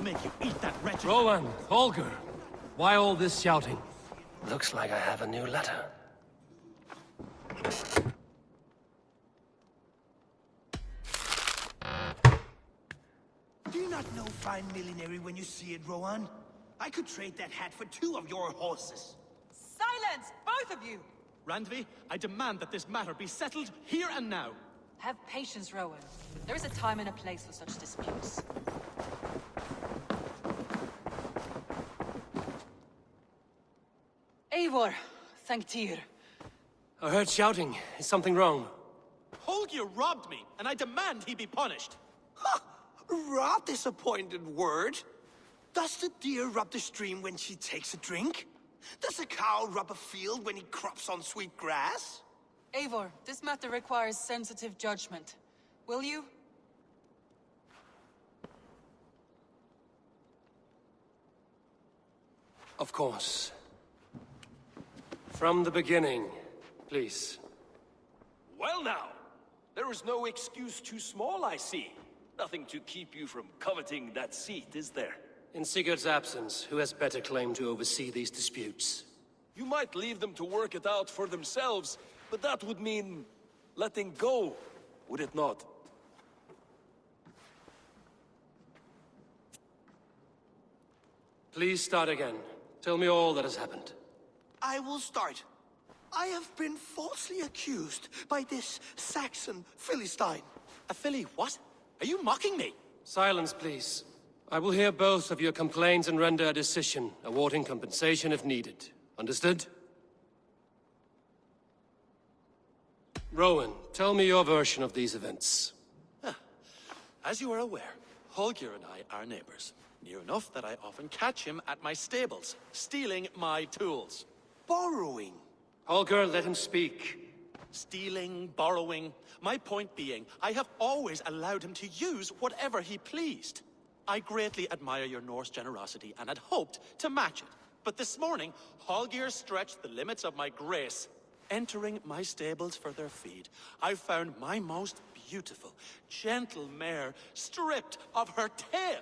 make you eat that wretched... Rowan, Holger, why all this shouting? Looks like I have a new letter. Do you not know fine millinery when you see it, Rowan? I could trade that hat for 2 of your horses. Silence, both of you! Randvi, I demand that this matter be settled here and now. Have patience, Rowan. There is a time and a place for such disputes. Eivor, thank Tyr. I heard shouting. Is something wrong? Holger robbed me, and I demand he be punished. Ha! Raw disappointed word. Does the deer rub the stream when she takes a drink? Does a cow rub a field when he crops on sweet grass? Eivor, this matter requires sensitive judgment. Will you? Of course. From the beginning, please. Well now, there is no excuse too small, I see. Nothing to keep you from coveting that seat, is there? In Sigurd's absence, who has better claim to oversee these disputes? You might leave them to work it out for themselves, but that would mean letting go, would it not? Please start again. Tell me all that has happened. I will start. I have been falsely accused by this Saxon Philistine. A filly what? Are you mocking me? Silence, please. I will hear both of your complaints and render a decision, awarding compensation if needed. Understood? Rowan, tell me your version of these events. As you are aware, Holger and I are neighbors. Near enough that I often catch him at my stables, stealing my tools. Borrowing. Holger, let him speak. Stealing, borrowing. My point being, I have always allowed him to use whatever he pleased. I greatly admire your Norse generosity and had hoped to match it. But this morning, Holger stretched the limits of my grace. Entering my stables for their feed, I found my most beautiful, gentle mare stripped of her tail.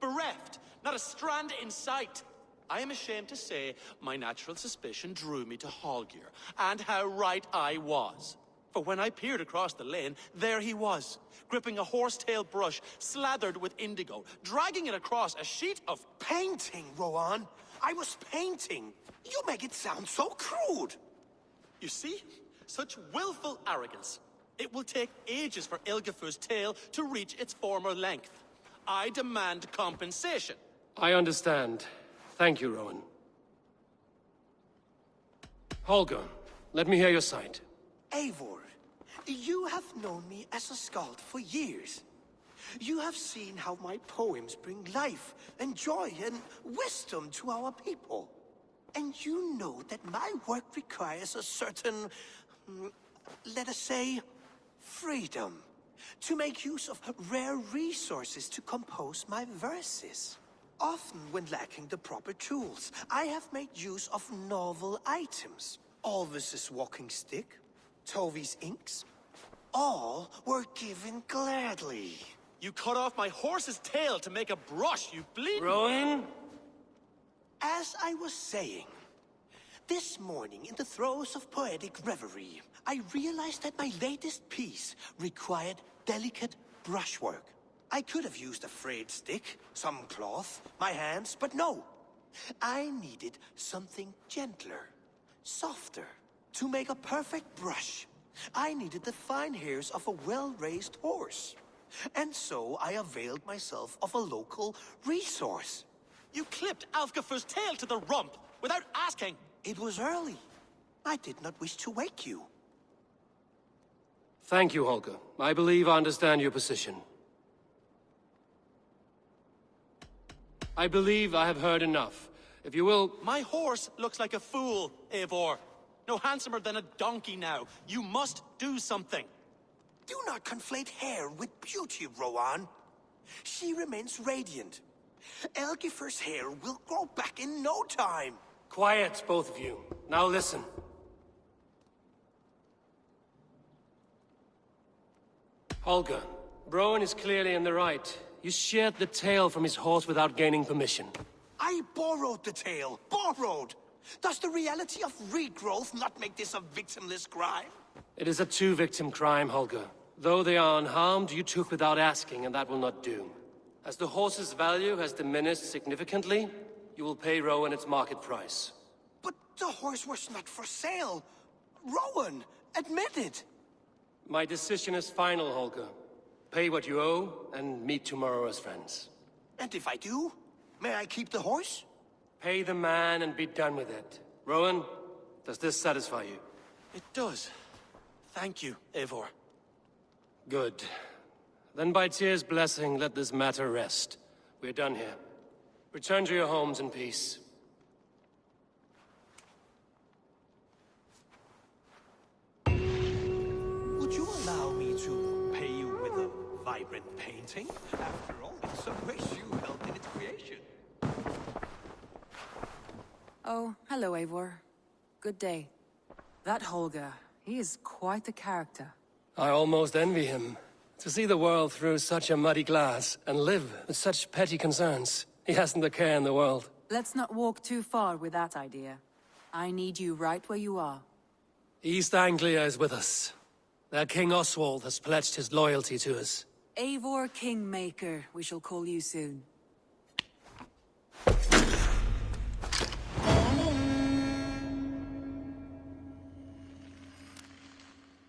Bereft, not a strand in sight. I am ashamed to say my natural suspicion drew me to Holger, and how right I was. For when I peered across the lane, there he was, gripping a horsetail brush slathered with indigo, dragging it across a sheet of... Painting, Rowan. I was painting. You make it sound so crude. You see? Such willful arrogance. It will take ages for Ilgafur's tail to reach its former length. I demand compensation. I understand. Thank you, Rowan. Holger, let me hear your side. Eivor, you have known me as a skald for years. You have seen how my poems bring life and joy and wisdom to our people. And you know that my work requires a certain, let us say, freedom. To make use of rare resources to compose my verses. Often when lacking the proper tools, I have made use of novel items. Alvis's walking stick, Tovi's inks, all were given gladly. You cut off my horse's tail to make a brush, you bleeding... Rowan? As I was saying, this morning in the throes of poetic reverie, I realized that my latest piece required delicate brushwork. I could have used a frayed stick, some cloth, my hands, but no. I needed something gentler, softer. To make a perfect brush, I needed the fine hairs of a well-raised horse. And so I availed myself of a local resource. You clipped Alfgafur's tail to the rump, without asking. It was early. I did not wish to wake you. Thank you, Holger. I believe I understand your position. I believe I have heard enough. If you will... My horse looks like a fool, Eivor. No handsomer than a donkey now. You must do something. Do not conflate hair with beauty, Rowan. She remains radiant. Elgifur's hair will grow back in no time. Quiet, both of you. Now listen. Holger, Rowan is clearly in the right. You sheared the tail from his horse without gaining permission. I borrowed the tail. Borrowed! Does the reality of regrowth not make this a victimless crime? It is a two-victim crime, Holger. Though they are unharmed, you took without asking, and that will not do. As the horse's value has diminished significantly, you will pay Rowan its market price. But the horse was not for sale. Rowan, admit it. My decision is final, Holger. Pay what you owe, and meet tomorrow as friends. And if I do, may I keep the horse? Pay the man and be done with it. Rowan, does this satisfy you? It does. Thank you, Eivor. Good. Then by Tyr's blessing, let this matter rest. We're done here. Return to your homes in peace. Would you allow me to pay you with a vibrant painting? After all, in some ways you helped in its creation. Oh, hello, Eivor. Good day. That Holger, he is quite a character. I almost envy him. To see the world through such a muddy glass, and live with such petty concerns. He hasn't a care in the world. Let's not walk too far with that idea. I need you right where you are. East Anglia is with us. Their King Oswald has pledged his loyalty to us. Eivor Kingmaker, we shall call you soon.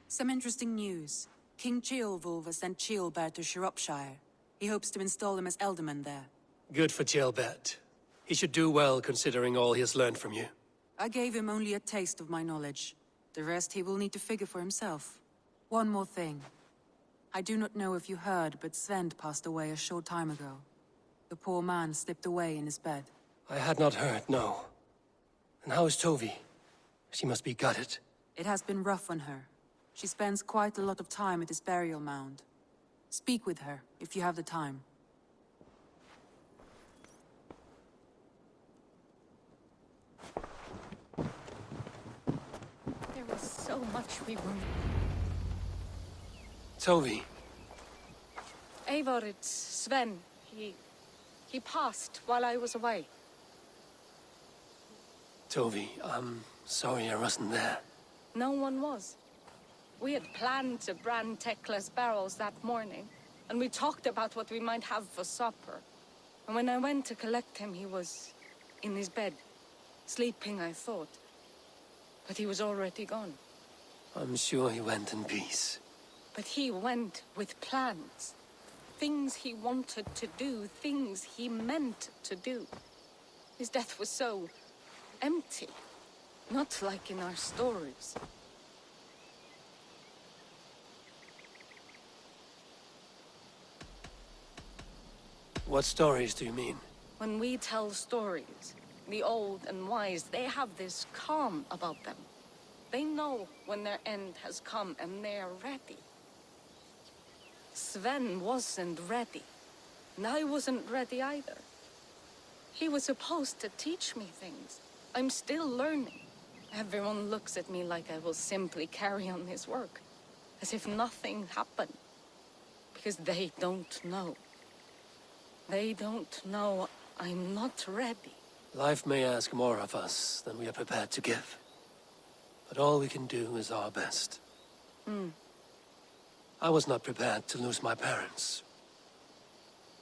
Some interesting news. King Ceolwulf has sent Ceolbert to Shropshire. He hopes to install him as Elderman there. Good for Ceolbert. He should do well considering all he has learned from you. I gave him only a taste of my knowledge. The rest he will need to figure for himself. One more thing. I do not know if you heard, but Sven passed away a short time ago. The poor man slipped away in his bed. I had not heard, no. And how is Tovi? She must be gutted. It has been rough on her. She spends quite a lot of time at his burial mound. Speak with her, if you have the time. There was so much we were... Tovi. Eivor, it's Sven. He passed while I was away. Tovi, I'm sorry I wasn't there. No one was. We had planned to brand Tekla's barrels that morning, and we talked about what we might have for supper. And when I went to collect him, he was in his bed. Sleeping, I thought. But he was already gone. I'm sure he went in peace. But he went with plans. Things he wanted to do, things he meant to do. His death was so empty. Not like in our stories. What stories do you mean? When we tell stories, the old and wise, they have this calm about them. They know when their end has come and they are ready. Sven wasn't ready, and I wasn't ready either. He was supposed to teach me things. I'm still learning. Everyone looks at me like I will simply carry on his work, as if nothing happened. Because they don't know. They don't know I'm not ready. Life may ask more of us than we are prepared to give. But all we can do is our best. I was not prepared to lose my parents.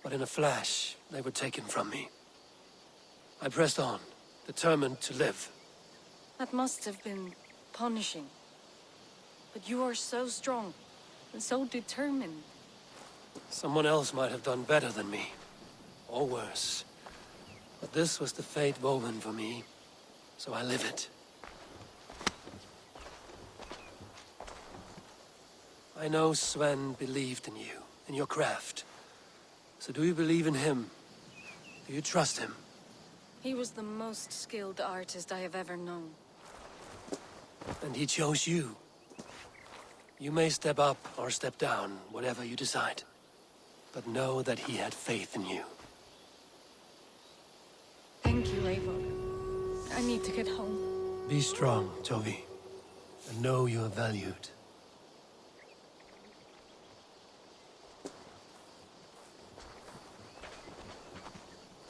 But in a flash, they were taken from me. I pressed on, determined to live. That must have been punishing. But you are so strong, and so determined. Someone else might have done better than me. Or worse. But this was the fate woven for me, so I live it. I know Sven believed in you, in your craft. So do you believe in him? Do you trust him? He was the most skilled artist I have ever known. And he chose you. You may step up or step down, whatever you decide. But know that he had faith in you. Thank you, Eivor. I need to get home. Be strong, Tovi. And know you are valued.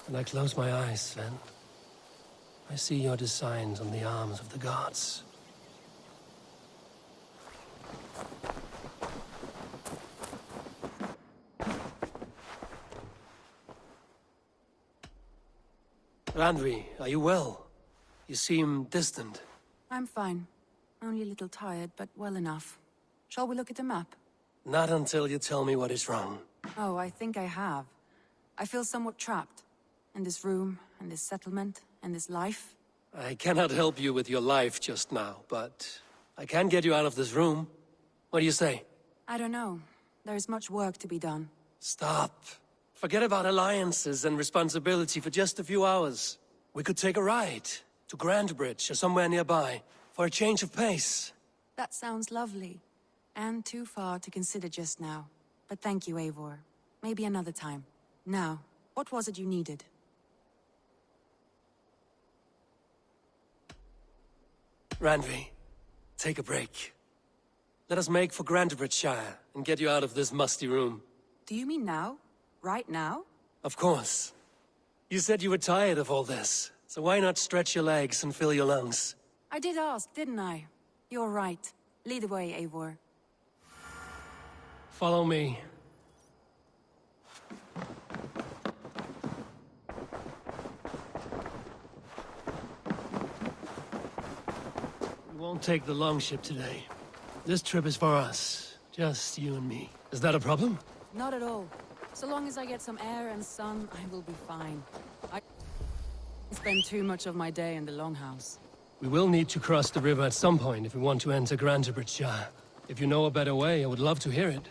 When I close my eyes, Sven, I see your designs on the arms of the gods. Randvi, are you well? You seem distant. I'm fine. Only a little tired, but well enough. Shall we look at the map? Not until you tell me what is wrong. Oh, I think I have. I feel somewhat trapped. In this room, and this settlement, and this life. I cannot help you with your life just now, but I can get you out of this room. What do you say? I don't know. There is much work to be done. Stop. Forget about alliances and responsibility for just a few hours. We could take a ride to Grandbridge or somewhere nearby for a change of pace. That sounds lovely. And too far to consider just now. But thank you, Eivor. Maybe another time. Now, what was it you needed? Randvi, take a break. Let us make for Grandbridgeshire and get you out of this musty room. Do you mean now? Right now? Of course. You said you were tired of all this, so why not stretch your legs and fill your lungs? I did ask, didn't I? You're right. Lead the way, Eivor. Follow me. We won't take the longship today. This trip is for us. Just you and me. Is that a problem? Not at all. So long as I get some air and sun, I will be fine. I spend too much of my day in the Longhouse. We will need to cross the river at some point if we want to enter Grandbridgeshire. If you know a better way, I would love to hear it.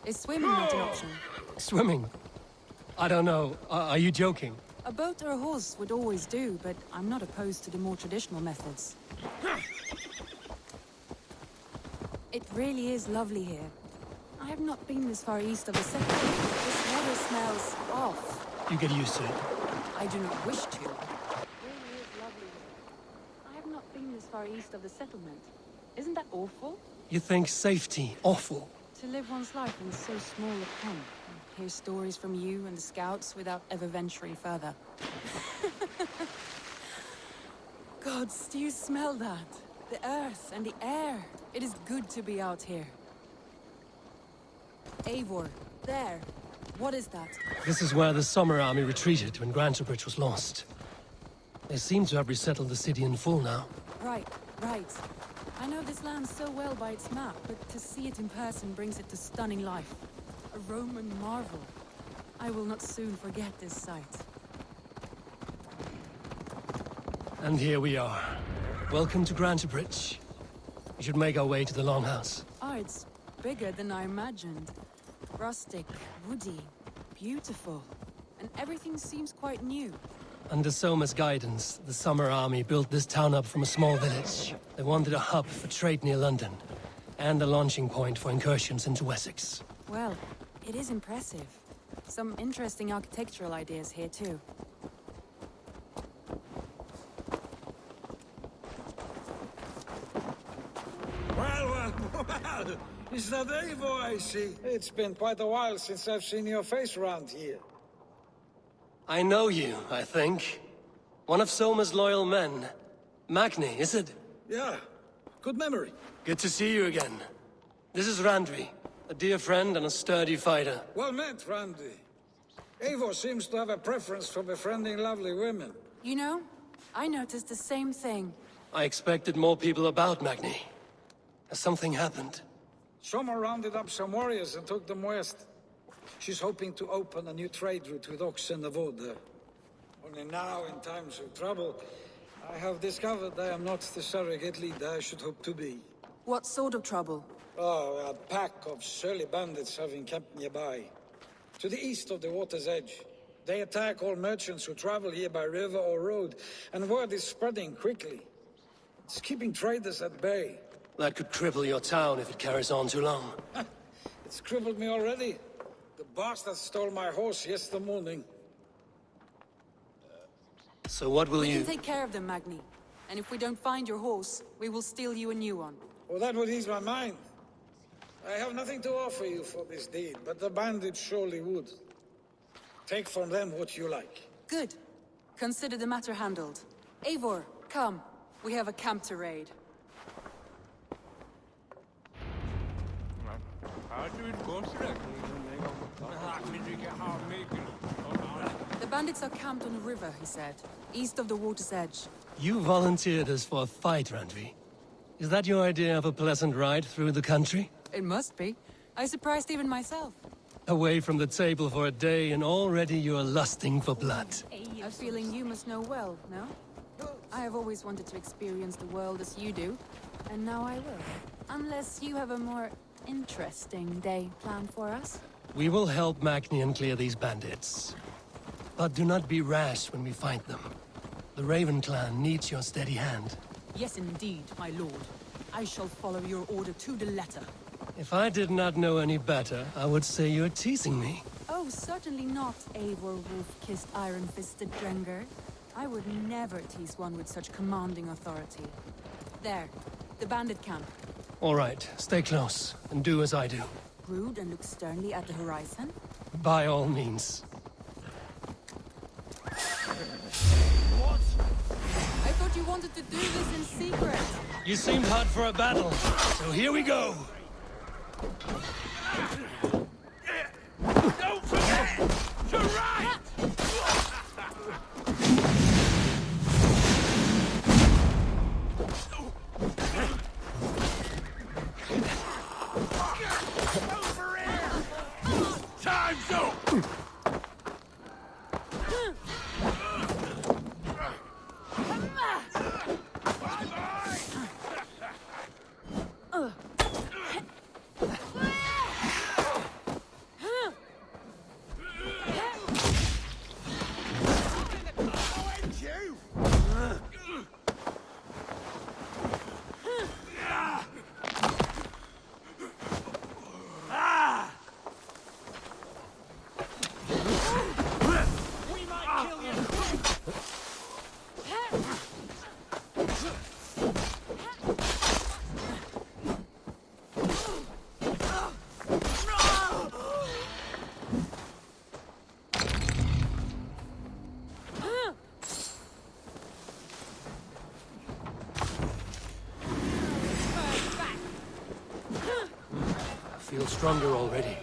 Is swimming not an option? Swimming? I don't know. Are you joking? A boat or a horse would always do, but I'm not opposed to the more traditional methods. It really is lovely here. I have not been this far east of the settlement. This water smells off. You get used to it. I do not wish to. It really is lovely here. I have not been this far east of the settlement. Isn't that awful? You think safety awful? To live one's life in so small a pen, and hear stories from you and the scouts without ever venturing further. Gods, do you smell that? The earth and the air. It is good to be out here. Eivor, there. What is that? This is where the Summer Army retreated when Grantebridge was lost. They seem to have resettled the city in full now. Right. I know this land so well by its map, but to see it in person brings it to stunning life. A Roman marvel. I will not soon forget this sight. And here we are. Welcome to Grantebridge. We should make our way to the Longhouse. Oh, it's bigger than I imagined. Rustic, woody, beautiful. And everything seems quite new. Under Soma's guidance, the Summer Army built this town up from a small village. They wanted a hub for trade near London, and a launching point for incursions into Wessex. Well, it is impressive. Some interesting architectural ideas here, too. Well, is that Eivor I see? It's been quite a while since I've seen your face around here. I know you, I think. One of Soma's loyal men. Magni, is it? Yeah, good memory. Good to see you again. This is Randvi, a dear friend and a sturdy fighter. Well met, Randvi. Eivor seems to have a preference for befriending lovely women. You know, I noticed the same thing. I expected more people about Magni. Has something happened? Soma rounded up some warriors and took them west. She's hoping to open a new trade route with oxen of wood there. Only now, in times of trouble, I have discovered I am not the surrogate leader I should hope to be. What sort of trouble? Oh, a pack of surly bandits have encamped nearby. To the east of the water's edge. They attack all merchants who travel here by river or road, and word is spreading quickly. It's keeping traders at bay. That could cripple your town if it carries on too long. It's crippled me already. The bastard stole my horse yesterday morning. So what will We you... can take care of them, Magni. And if we don't find your horse, we will steal you a new one. Well, that would ease my mind. I have nothing to offer you for this deed, but the bandits surely would. Take from them what you like. Good. Consider the matter handled. Eivor, come. We have a camp to raid. The bandits are camped on a river, he said, east of the water's edge. You volunteered us for a fight, Randvi. Is that your idea of a pleasant ride through the country? It must be. I surprised even myself. Away from the table for a day and already you're lusting for blood. A feeling you must know well, no? I have always wanted to experience the world as you do, and now I will. Unless you have a more interesting day planned for us? We will help Magnian clear these bandits. But do not be rash when we find them. The Raven clan needs your steady hand. Yes, indeed, my lord. I shall follow your order to the letter. If I did not know any better, I would say you're teasing me. Oh, certainly not, Eivor wolf-kissed iron-fisted Drenger. I would never tease one with such commanding authority. There, the bandit camp. All right, stay close, and do as I do. Brood and look sternly at the horizon? By all means. I thought you wanted to do this in secret. You seemed hot for a battle, so here we go! Don't forget to write! Over here! Time's up! Feel stronger already.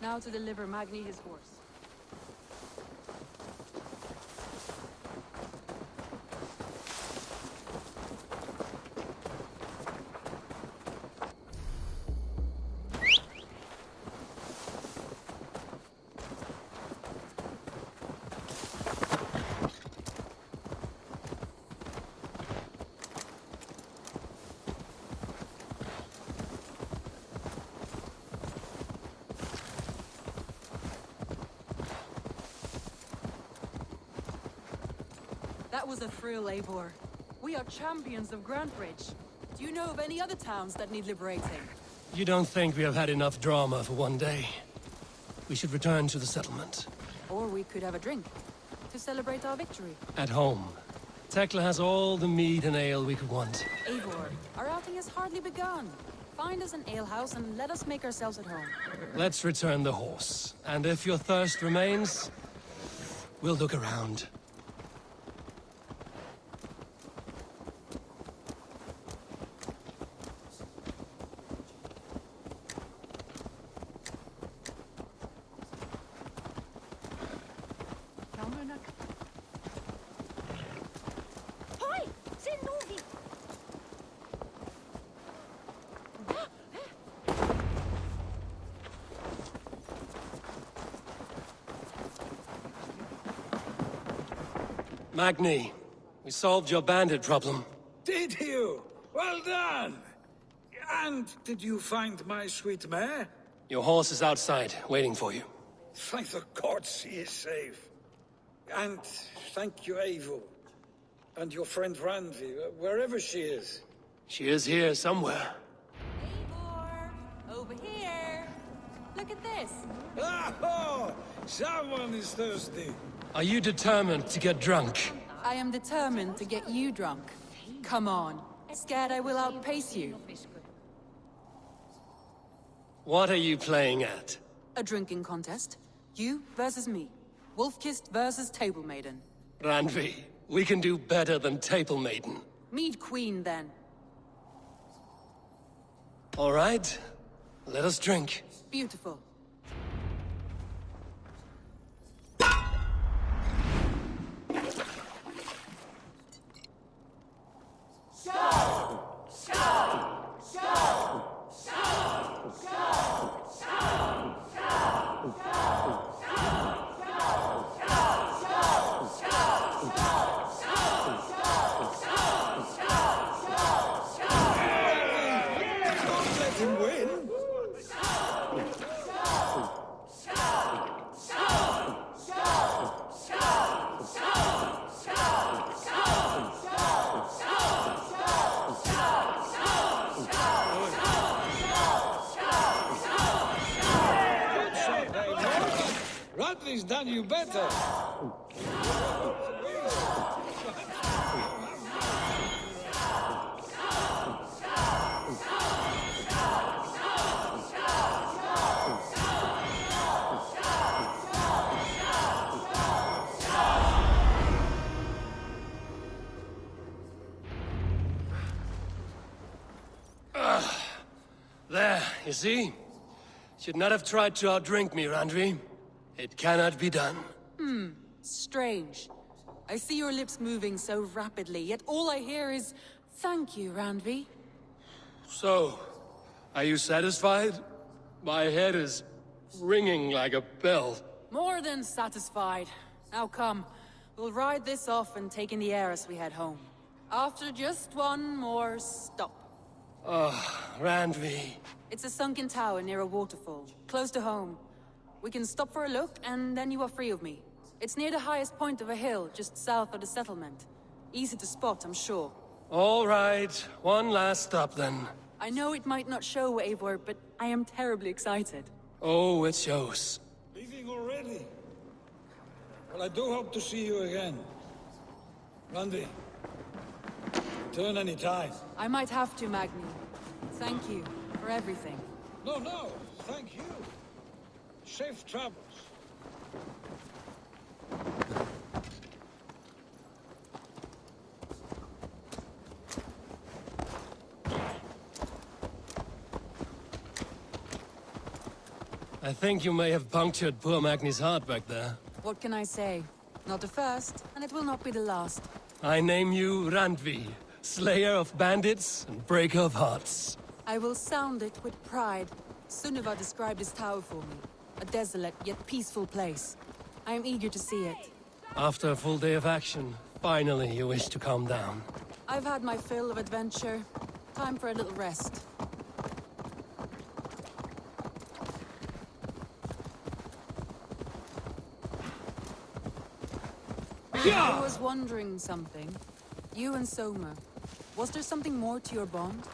Now to deliver Magni his horse. That was a thrill, Eivor. We are champions of Grantbridge. Do you know of any other towns that need liberating? You don't think we have had enough drama for one day? We should return to the settlement. Or we could have a drink, to celebrate our victory. At home. Tekla has all the mead and ale we could want. Eivor, our outing has hardly begun. Find us an alehouse and let us make ourselves at home. Let's return the horse. And if your thirst remains, we'll look around. Magni, we solved your bandit problem. Did you? Well done! And did you find my sweet mare? Your horse is outside, waiting for you. Thank the gods he is safe. And thank you, Eivor. And your friend Randvi, wherever she is. She is here somewhere. Eivor! Over here! Look at this! Oh, someone is thirsty. Are you determined to get drunk? I am determined to get you drunk. Come on. Scared I will outpace you? What are you playing at? A drinking contest. You versus me. Wolf-Kissed versus Table Maiden. Randvi, we can do better than Table Maiden. Mead Queen, then. All right, let us drink. Beautiful. Don't let him win. Good shot, Eivor. Randvi's done you better. There, you see? Should not have tried to outdrink me, Randvi. It cannot be done. Strange. I see your lips moving so rapidly, yet all I hear is, "Thank you, Randvi." So, are you satisfied? My head is ringing like a bell. More than satisfied. Now come, we'll ride this off and take in the air as we head home. After just one more stop. Randvi. It's a sunken tower near a waterfall, close to home. We can stop for a look, and then you are free of me. It's near the highest point of a hill, just south of the settlement. Easy to spot, I'm sure. All right, one last stop then. I know it might not show, Eivor, but I am terribly excited. Oh, it shows. Leaving already? Well, I do hope to see you again. Randvi, return any time. I might have to, Magni. Thank you for everything. No, thank you. Safe travels. I think you may have punctured poor Magni's heart back there. What can I say? Not the first, and it will not be the last. I name you Randvi, slayer of bandits and breaker of hearts. I will sound it with pride. Sunniva described this tower for me. A desolate yet peaceful place. I am eager to see it. After a full day of action, finally you wish to calm down. I've had my fill of adventure. Time for a little rest. I was wondering something. You and Soma. Was there something more to your bond?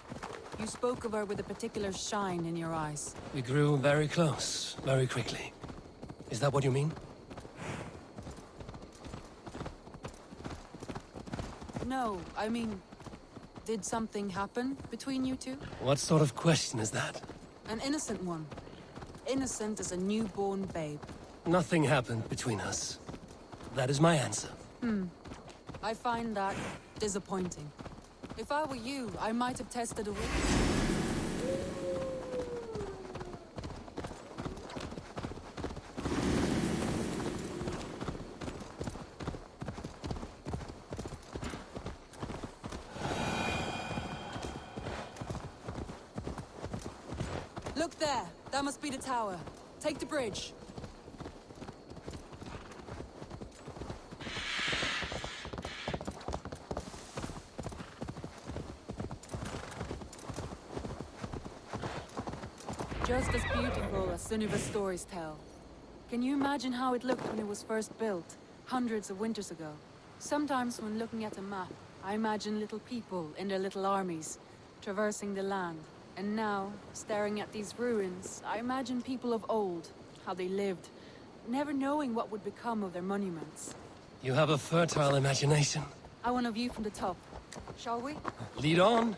You spoke of her with a particular shine in your eyes. We grew very close, very quickly. Is that what you mean? No, I mean... Did something happen between you two? What sort of question is that? An innocent one. Innocent as a newborn babe. Nothing happened between us. That is my answer. I find that disappointing. If I were you, I might have tested a ring. Look there! That must be the tower. Take the bridge. just as beautiful as Sunniva's stories tell. Can you imagine how it looked when it was first built, hundreds of winters ago? Sometimes when looking at a map, I imagine little people in their little armies, traversing the land. And now, staring at these ruins, I imagine people of old, how they lived, never knowing what would become of their monuments. You have a fertile imagination. I want a view from the top. Shall we? Lead on.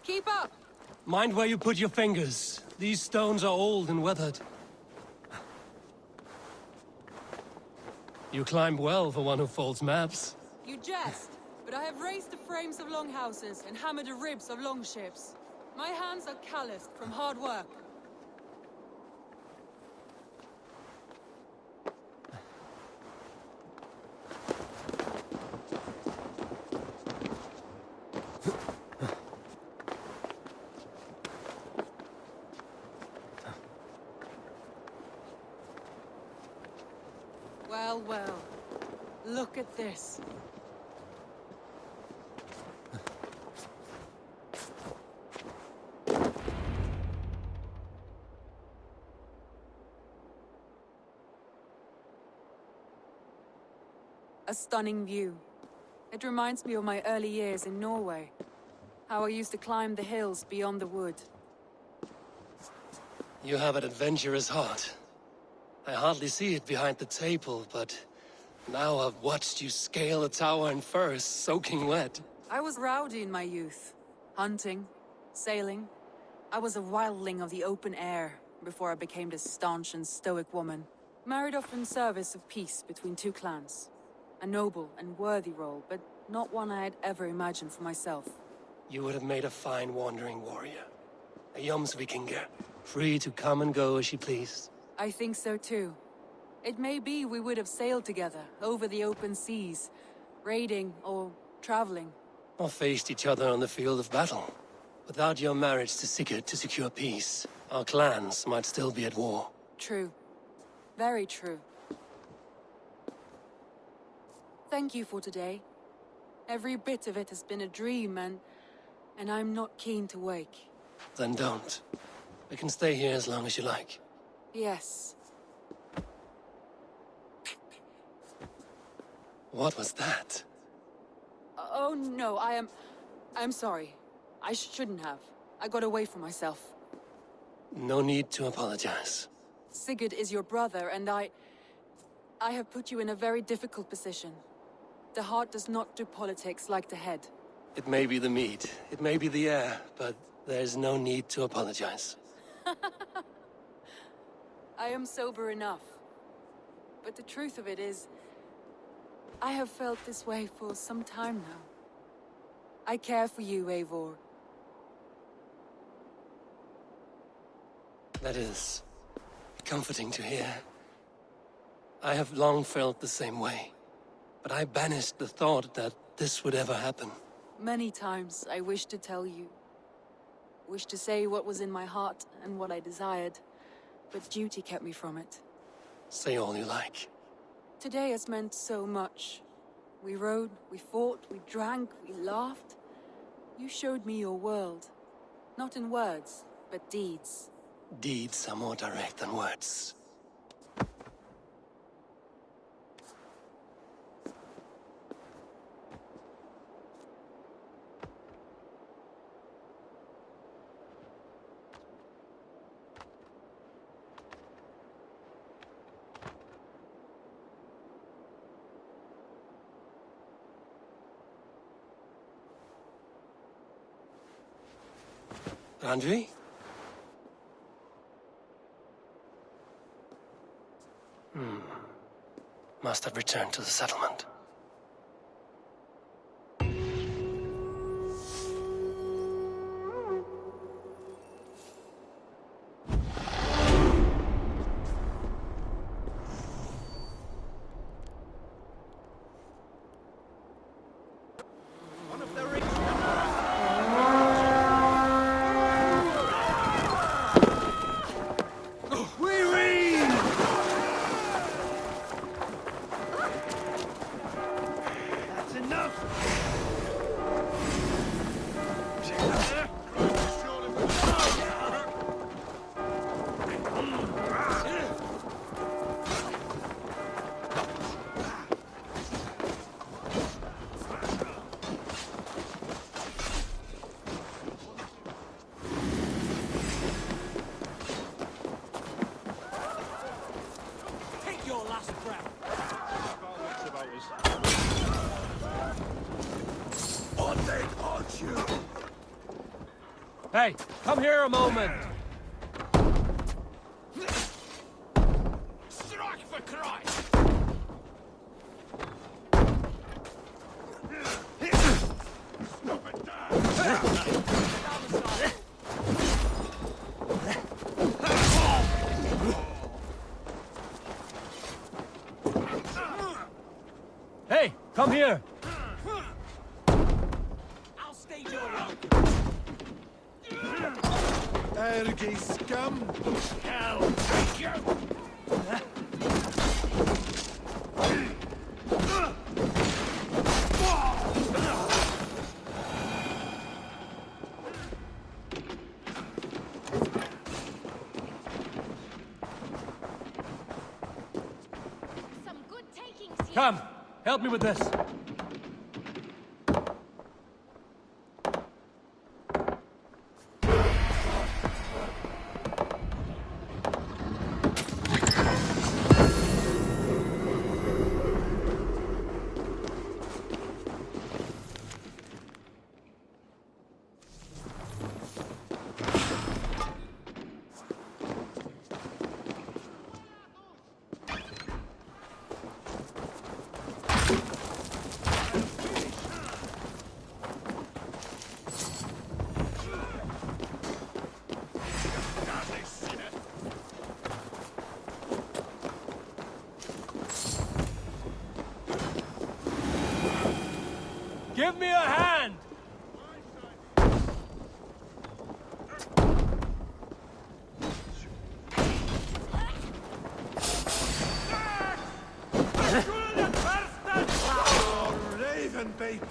Keep up! Mind where you put your fingers. These stones are old and weathered. You climb well for one who folds maps. You jest, but I have raised the frames of longhouses and hammered the ribs of longships. My hands are calloused from hard work. Well, well. Look at this. A stunning view. It reminds me of my early years in Norway. How I used to climb the hills beyond the wood. You have an adventurous heart. I hardly see it behind the table, but now I've watched you scale a tower in furs, soaking wet. I was rowdy in my youth. Hunting, sailing. I was a wildling of the open air before I became this staunch and stoic woman. Married off in service of peace between two clans. A noble and worthy role, but not one I had ever imagined for myself. You would have made a fine wandering warrior. A Jomsvikinger, free to come and go as you pleased. I think so too. It may be we would have sailed together, over the open seas, raiding or traveling. Or faced each other on the field of battle. Without your marriage to Sigurd to secure peace, our clans might still be at war. True. Very true. Thank you for today. Every bit of it has been a dream, and I'm not keen to wake. Then don't. We can stay here as long as you like. Yes. What was that? Oh no, I'm sorry. I shouldn't have. I got away from myself. No need to apologize. Sigurd is your brother, and I have put you in a very difficult position. The heart does not do politics like the head. It may be the meat, it may be the air, but there's no need to apologize. I am sober enough. But the truth of it is, I have felt this way for some time now. I care for you, Eivor. That is comforting to hear. I have long felt the same way, but I banished the thought that this would ever happen. Many times I wished to tell you. Wished to say what was in my heart and what I desired, but duty kept me from it. Say all you like. Today has meant so much. We rode, we fought, we drank, we laughed. You showed me your world. Not in words, but deeds. Deeds are more direct than words. Randvi? Must have returned to the settlement. We read! Hey, come here a moment! Strike for Christ! Hey, come here! I'll stage your own. Ergy scum! Hell, take you! Some good takings here. Come, help me with this. Give me a hand! Raven bait!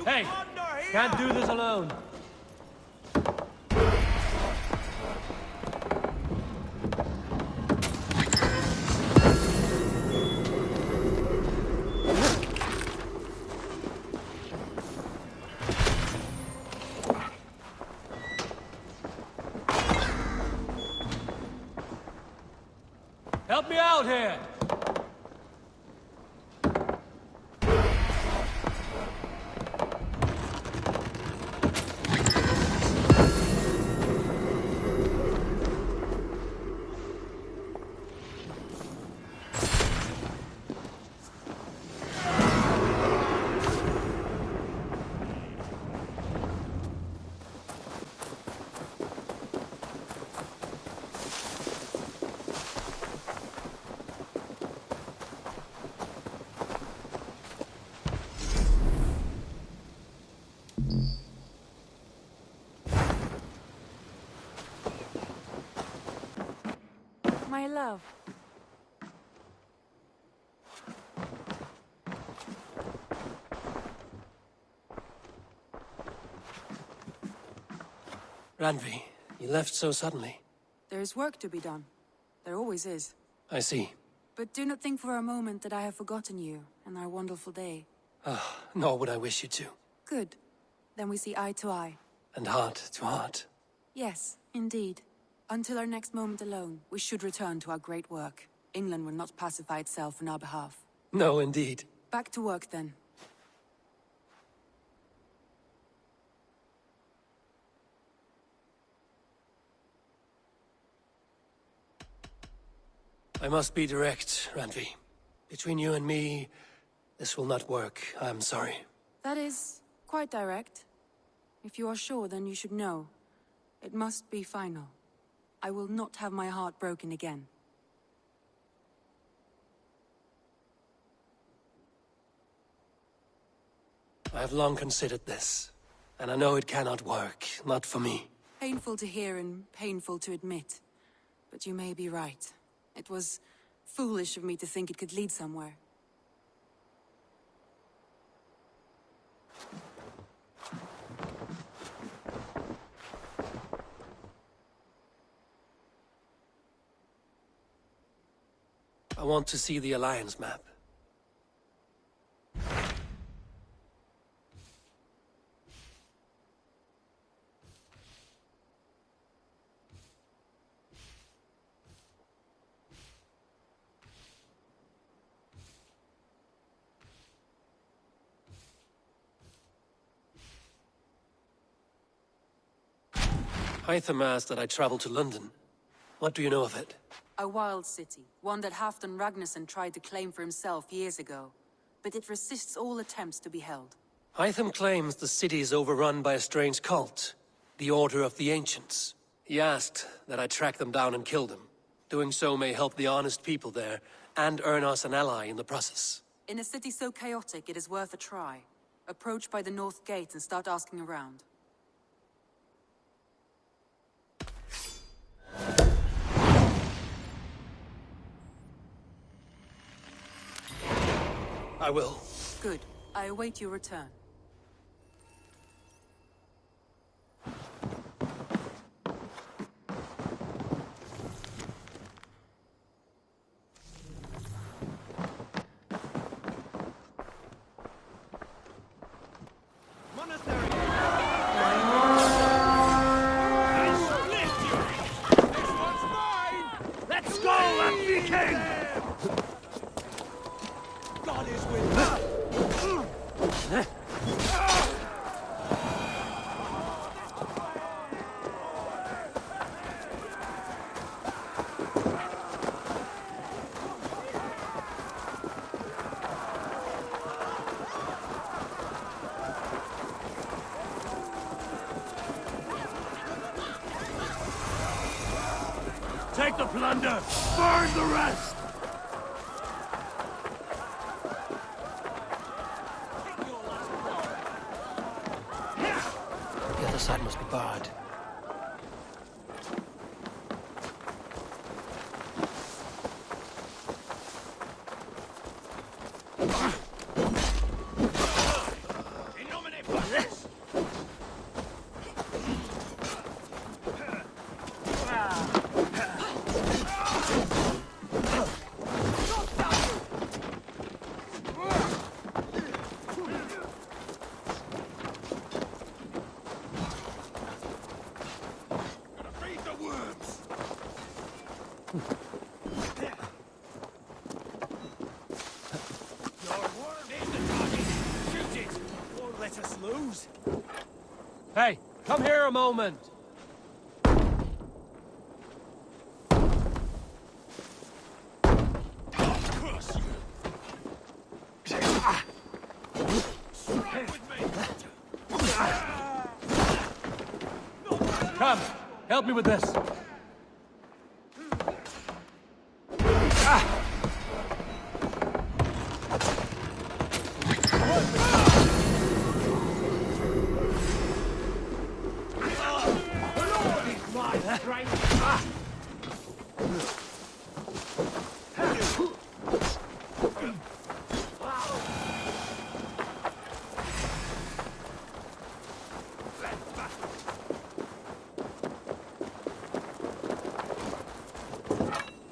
Hey, can't do this alone. Help me out here! My love. Randvi, you left so suddenly. There is work to be done. There always is. I see. But do not think for a moment that I have forgotten you and our wonderful day. Nor would I wish you to. Good. Then we see eye to eye. And heart to heart. Yes, indeed. Until our next moment alone, we should return to our great work. England will not pacify itself on our behalf. No, indeed. Back to work, then. I must be direct, Randvi. Between you and me, this will not work. I'm sorry. That is quite direct. If you are sure, then you should know. It must be final. I will not have my heart broken again. I have long considered this, and I know it cannot work. Not for me. Painful to hear and painful to admit. But you may be right. It was foolish of me to think it could lead somewhere. I want to see the Alliance map. Hytham asked that I travel to London. What do you know of it? A wild city, one that Halfdan Ragnarsson tried to claim for himself years ago. But it resists all attempts to be held. Hytham claims the city is overrun by a strange cult, the Order of the Ancients. He asked that I track them down and kill them. Doing so may help the honest people there, and earn us an ally in the process. In a city so chaotic, it is worth a try. Approach by the North Gate and start asking around. I will. Good. I await your return. Let's go, Randvi King! God is with us. Take the plunder! Burn the rest! The other side must be barred. Hey, come here a moment! Come, help me with this.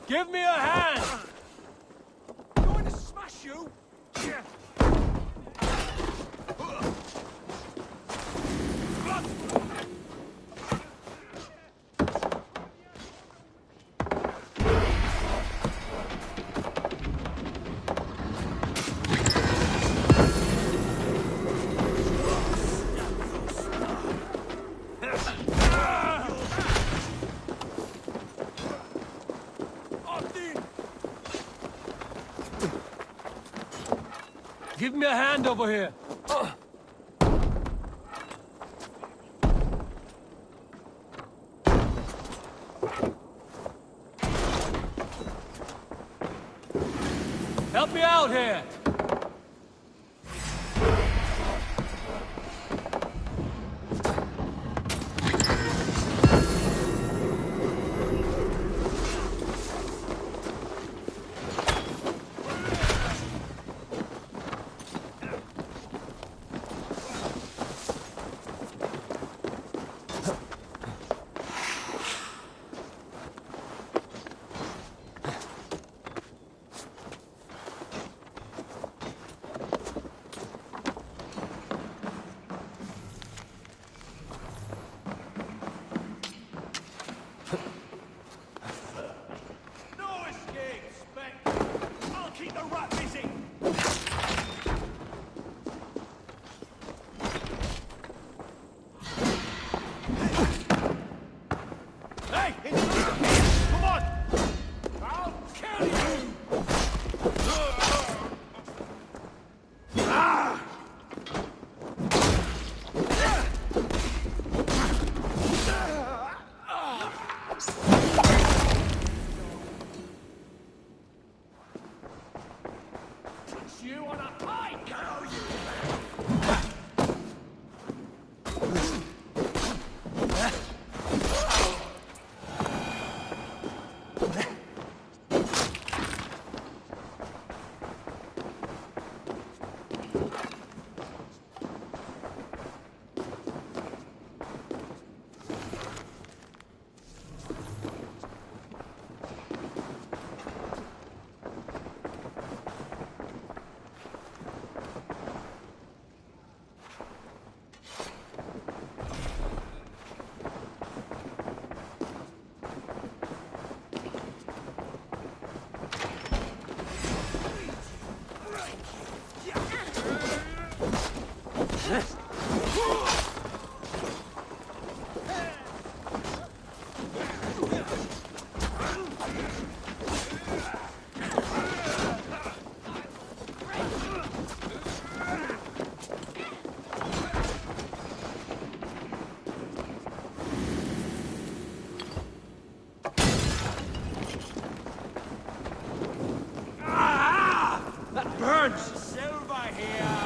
Give me a hand! I'm going to smash you! Give me a hand over here. Help me out here. the rat busy! Hey! Come on! I'll kill you! Put you on a high cow, you! That burns! Silver here!